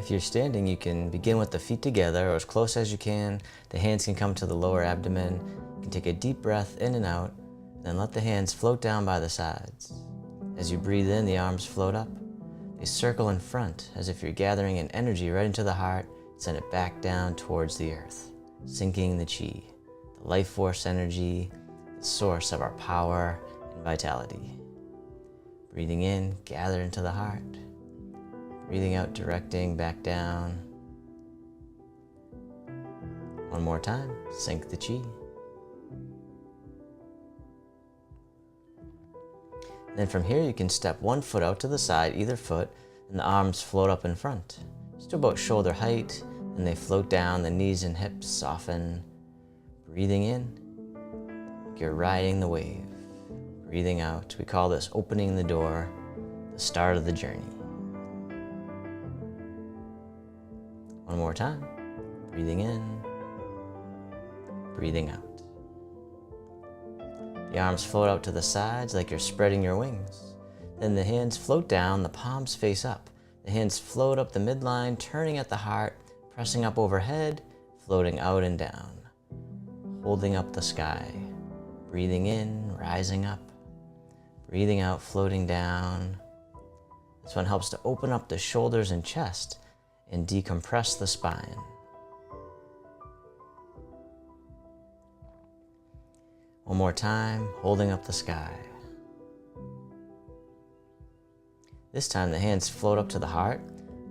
If you're standing, you can begin with the feet together or as close as you can. The hands can come to the lower abdomen. You can take a deep breath in and out, then let the hands float down by the sides. As you breathe in, the arms float up. They circle in front as if you're gathering an energy right into the heart, send it back down towards the earth, sinking the chi, the life force energy, the source of our power and vitality. Breathing in, gather into the heart. Breathing out, directing back down. One more time, sink the chi. Then from here you can step one foot out to the side, either foot, and the arms float up in front. Just to about shoulder height, and they float down, the knees and hips soften. Breathing in, like you're riding the wave. Breathing out, we call this opening the door, the start of the journey. One more time, breathing in, breathing out. The arms float out to the sides like you're spreading your wings. Then the hands float down, the palms face up. The hands float up the midline, turning at the heart, pressing up overhead, floating out and down. Holding up the sky. Breathing in, rising up. Breathing out, floating down. This one helps to open up the shoulders and chest and decompress the spine. One more time, holding up the sky. This time the hands float up to the heart.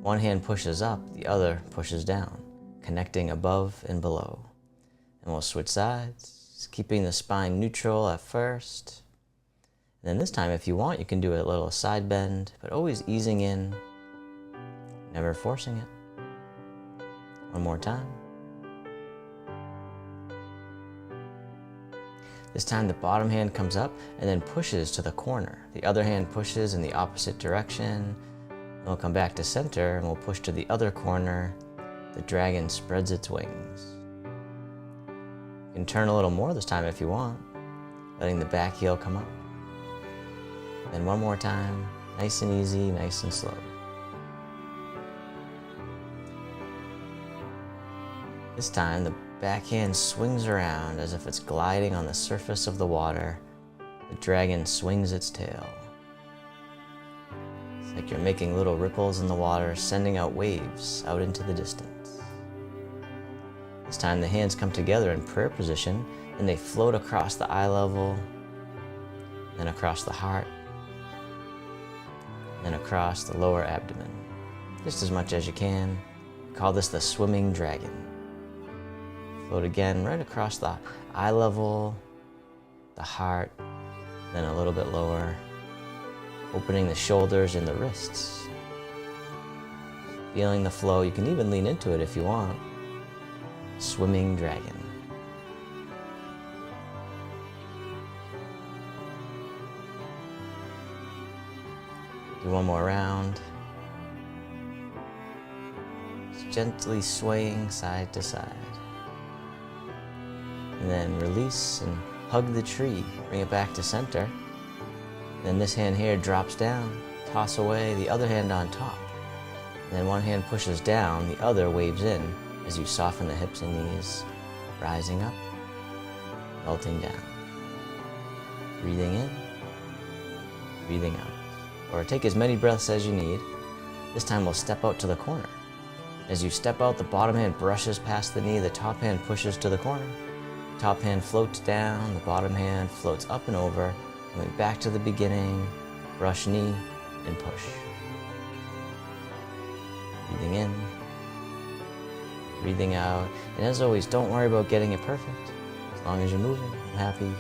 One hand pushes up, the other pushes down, connecting above and below. And we'll switch sides, keeping the spine neutral at first. And then this time, if you want, you can do a little side bend, but always easing in, never forcing it. One more time. This time the bottom hand comes up and then pushes to the corner. The other hand pushes in the opposite direction. Then we'll come back to center and we'll push to the other corner. The dragon spreads its wings. You can turn a little more this time if you want, letting the back heel come up. Then one more time, nice and easy, nice and slow. This time the back hand swings around as if it's gliding on the surface of the water. The dragon swings its tail. It's like you're making little ripples in the water, sending out waves out into the distance. This time the hands come together in prayer position and they float across the eye level, then across the heart, then across the lower abdomen. Just as much as you can. We call this the swimming dragon. Float again right across the eye level, the heart, then a little bit lower, opening the shoulders and the wrists. Feeling the flow, you can even lean into it if you want. Swimming dragon. Do one more round. Just gently swaying side to side. And then release and hug the tree. Bring it back to center. Then this hand here drops down. Toss away, the other hand on top. And then one hand pushes down, the other waves in as you soften the hips and knees. Rising up, melting down. Breathing in, breathing out. Or take as many breaths as you need. This time we'll step out to the corner. As you step out, the bottom hand brushes past the knee, the top hand pushes to the corner. Top hand floats down, the bottom hand floats up and over, going back to the beginning, brush knee, and push. Breathing in, breathing out, and as always, don't worry about getting it perfect. As long as you're moving, I'm happy.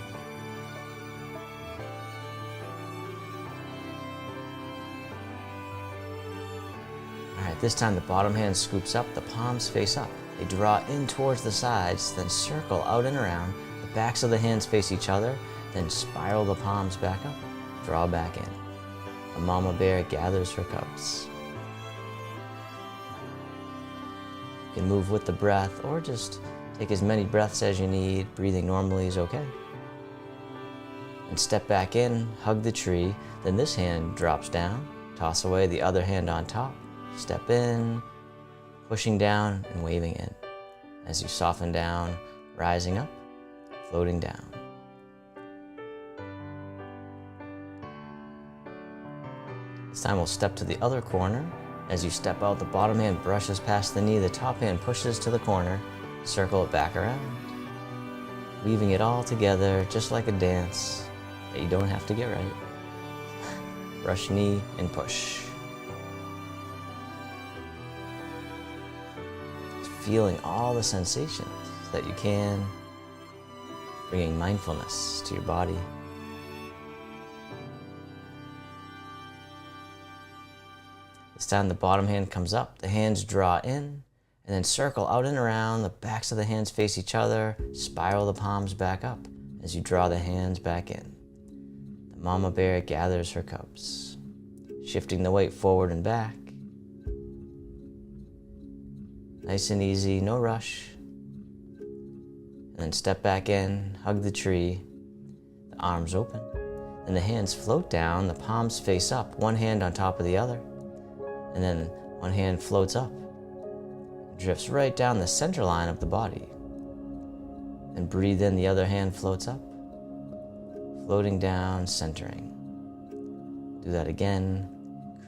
All right, this time the bottom hand scoops up, the palms face up. They draw in towards the sides, then circle out and around. The backs of the hands face each other, then spiral the palms back up, draw back in. A mama bear gathers her cubs. You can move with the breath or just take as many breaths as you need. Breathing normally is okay. And step back in, hug the tree. Then this hand drops down. Toss away the other hand on top. Step in, pushing down and waving in. As you soften down, rising up, floating down. This time we'll step to the other corner. As you step out, the bottom hand brushes past the knee, the top hand pushes to the corner, circle it back around. Weaving it all together, just like a dance that you don't have to get right. Brush knee and push. Feeling all the sensations that you can, bringing mindfulness to your body. This time the bottom hand comes up, the hands draw in, and then circle out and around, the backs of the hands face each other, spiral the palms back up as you draw the hands back in. The mama bear gathers her cubs, shifting the weight forward and back. Nice and easy, no rush. And then step back in, hug the tree, the arms open. And the hands float down, the palms face up, one hand on top of the other. And then one hand floats up, drifts right down the center line of the body. And breathe in, the other hand floats up, floating down, centering. Do that again,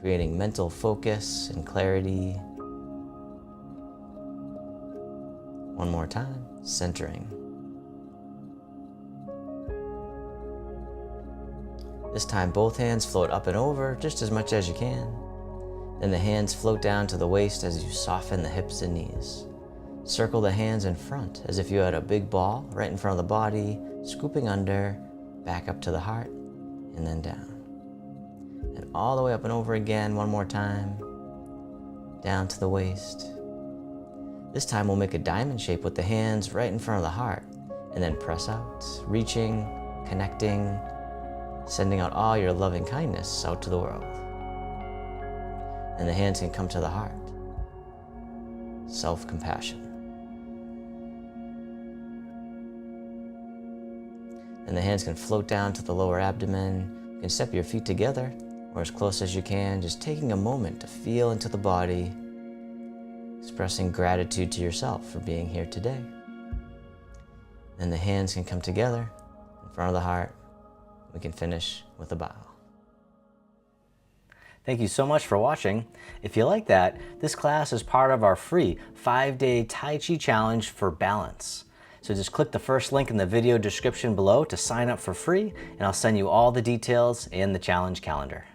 creating mental focus and clarity. One more time, centering. This time both hands float up and over just as much as you can. Then the hands float down to the waist as you soften the hips and knees. Circle the hands in front as if you had a big ball right in front of the body, scooping under, back up to the heart, and then down. And all the way up and over again, one more time, down to the waist. This time we'll make a diamond shape with the hands right in front of the heart, and then press out, reaching, connecting, sending out all your loving kindness out to the world. And the hands can come to the heart. Self-compassion. And the hands can float down to the lower abdomen. You can step your feet together or as close as you can, just taking a moment to feel into the body, expressing gratitude to yourself for being here today. Then the hands can come together in front of the heart. We can finish with a bow. Thank you so much for watching. If you like that, this class is part of our free 5-day Tai Chi challenge for balance. So just click the first link in the video description below to sign up for free, and I'll send you all the details and the challenge calendar.